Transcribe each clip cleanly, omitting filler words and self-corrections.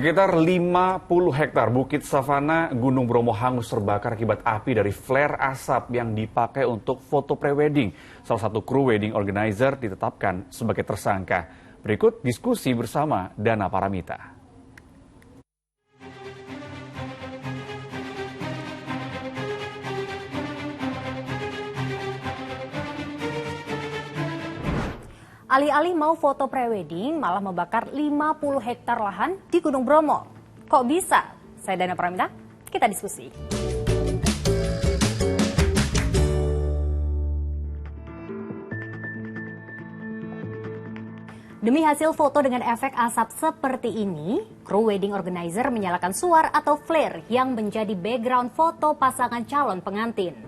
Sekitar 50 hektar bukit savana Gunung Bromo hangus terbakar akibat api dari flare asap yang dipakai untuk foto prewedding. Salah satu kru wedding organizer ditetapkan sebagai tersangka. Berikut diskusi bersama Dana Paramita. Alih-alih mau foto prewedding, malah membakar 50 hektar lahan di Gunung Bromo. Kok bisa? Saya Dana Paramita, kita diskusi. Demi hasil foto dengan efek asap seperti ini, kru wedding organizer menyalakan suar atau flare yang menjadi background foto pasangan calon pengantin.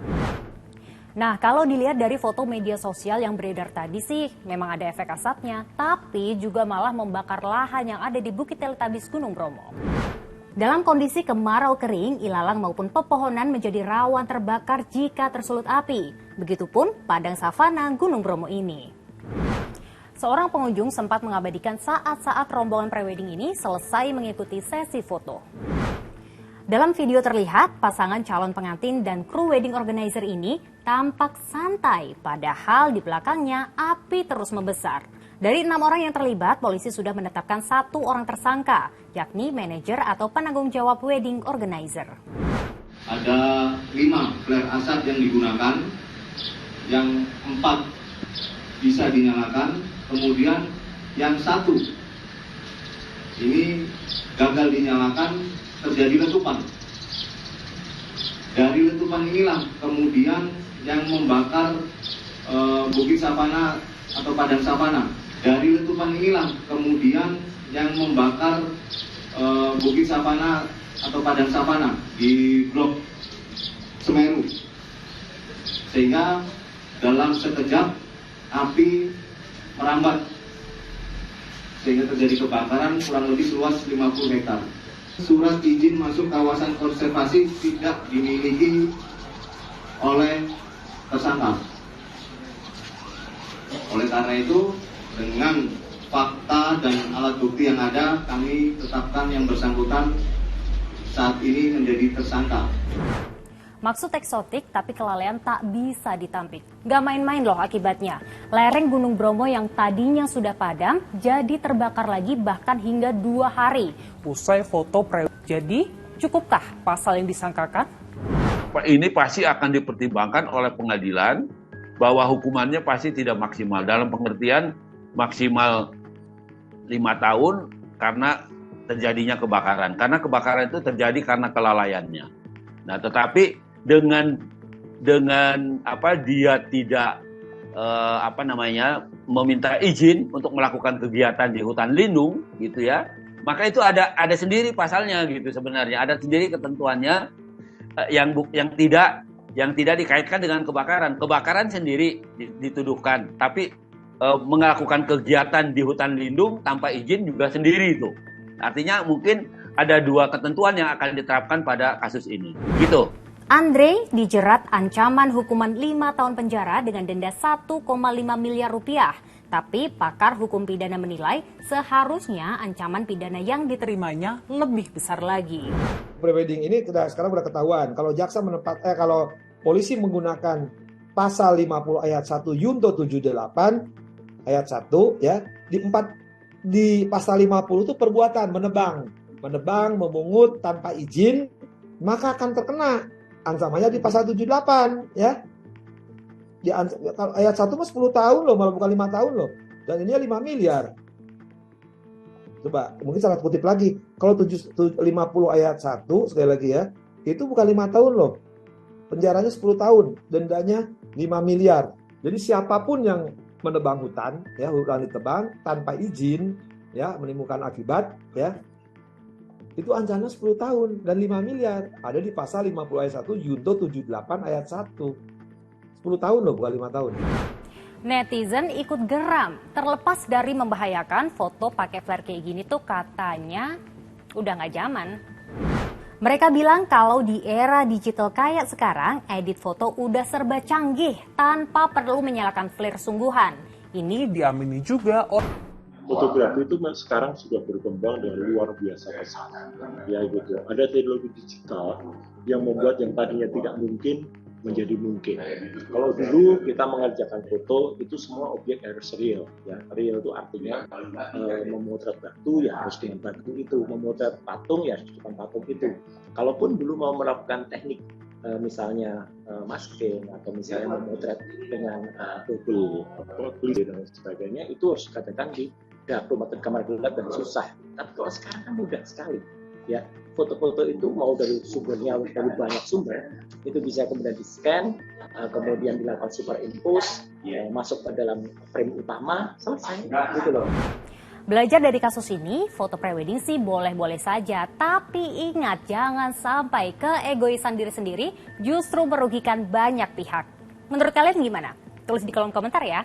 Nah, kalau dilihat dari foto media sosial yang beredar tadi sih, memang ada efek asapnya, tapi juga malah membakar lahan yang ada di Bukit Teletabis Gunung Bromo. Dalam kondisi kemarau kering, ilalang maupun pepohonan menjadi rawan terbakar jika tersulut api. Begitupun padang savana Gunung Bromo ini. Seorang pengunjung sempat mengabadikan saat-saat rombongan prewedding ini selesai mengikuti sesi foto. Dalam video terlihat, pasangan calon pengantin dan kru wedding organizer ini tampak santai, padahal di belakangnya api terus membesar. Dari 6 orang yang terlibat, polisi sudah menetapkan 1 orang tersangka, yakni manajer atau penanggung jawab wedding organizer. Ada 5 flare asap yang digunakan, yang 4 bisa dinyalakan, kemudian yang 1 ini gagal dinyalakan, terjadi letupan. Dari letupan inilah kemudian yang membakar bukit savana atau padang savana. Dari letupan inilah kemudian yang membakar bukit savana atau padang savana di Blok Semeru. Sehingga dalam sekejap api merambat sehingga terjadi kebakaran kurang lebih seluas 50 hektar. Surat izin masuk kawasan konservasi tidak dimiliki oleh tersangka. Oleh karena itu, dengan fakta dan alat bukti yang ada, kami tetapkan yang bersangkutan saat ini menjadi tersangka. Maksud eksotik tapi kelalaian tak bisa ditampik. Gak main-main loh akibatnya. Lereng Gunung Bromo yang tadinya sudah padam jadi terbakar lagi bahkan hingga 2 hari. Usai foto Jadi cukupkah pasal yang disangkakan? Ini pasti akan dipertimbangkan oleh pengadilan bahwa hukumannya pasti tidak maksimal. Dalam pengertian maksimal 5 tahun karena terjadinya kebakaran. Karena kebakaran itu terjadi karena kelalaiannya. Nah, tetapi dengan dia tidak meminta izin untuk melakukan kegiatan di hutan lindung gitu ya, maka itu ada sendiri pasalnya gitu sebenarnya, ada sendiri ketentuannya yang tidak dikaitkan dengan kebakaran sendiri dituduhkan, tapi melakukan kegiatan di hutan lindung tanpa izin juga sendiri itu. Artinya mungkin ada 2 ketentuan yang akan diterapkan pada kasus ini gitu. Andre dijerat ancaman hukuman 5 tahun penjara dengan denda 1,5 miliar rupiah. Tapi pakar hukum pidana menilai seharusnya ancaman pidana yang diterimanya lebih besar lagi. Prewedding ini sekarang sudah ketahuan. Kalau jaksa kalau polisi menggunakan pasal 50 ayat 1 Yunto 78 ayat 1 ya, di pasal 50 itu perbuatan menebang, memungut tanpa izin, maka akan terkena ancamannya di pasal 78 ya. Kalau ayat 1 mah 10 tahun loh, malah bukan 5 tahun loh. Dan ini 5 miliar. Coba, mungkin salah kutip lagi. Kalau 50 ayat 1, sekali lagi ya, itu bukan 5 tahun loh. Penjaranya 10 tahun, dendanya 5 miliar. Jadi siapapun yang menebang hutan, ya, hutan ditebang tanpa izin, ya, menimbulkan akibat, ya, itu ancamannya 10 tahun dan 5 miliar. Ada di pasal 50 ayat 1 Yunto 78 ayat 1. 10 tahun loh, bukan 5 tahun. Netizen ikut geram. Terlepas dari membahayakan, foto pakai flare kayak gini tuh katanya udah nggak zaman. Mereka bilang kalau di era digital kayak sekarang, edit foto udah serba canggih tanpa perlu menyalakan flare sungguhan. Ini Diamini juga fotografi itu sekarang sudah berkembang dengan luar biasa pesat. Ya gitu. Ada teknologi digital yang membuat yang tadinya tidak mungkin menjadi mungkin. Kalau dulu kita mengerjakan foto itu semua objek harus real. Ya, real itu artinya memotret batu ya harus dengan batu itu, memotret patung ya harus dengan patung itu. Kalaupun dulu mau melakukan teknik misalnya masking atau misalnya memotret dengan double dan sebagainya, itu harus dikatakan di kamar gelap dan susah. Tapi kalau sekarang kan mudah sekali, ya foto-foto itu mau dari sumbernya dari banyak sumber itu bisa kemudian di scan, kemudian dilakukan superimpose, masuk ke dalam frame utama, selesai gitu loh. Belajar dari kasus ini, foto prewedding sih boleh-boleh saja, tapi ingat jangan sampai keegoisan diri sendiri justru merugikan banyak pihak. Menurut kalian gimana? Tulis di kolom komentar ya.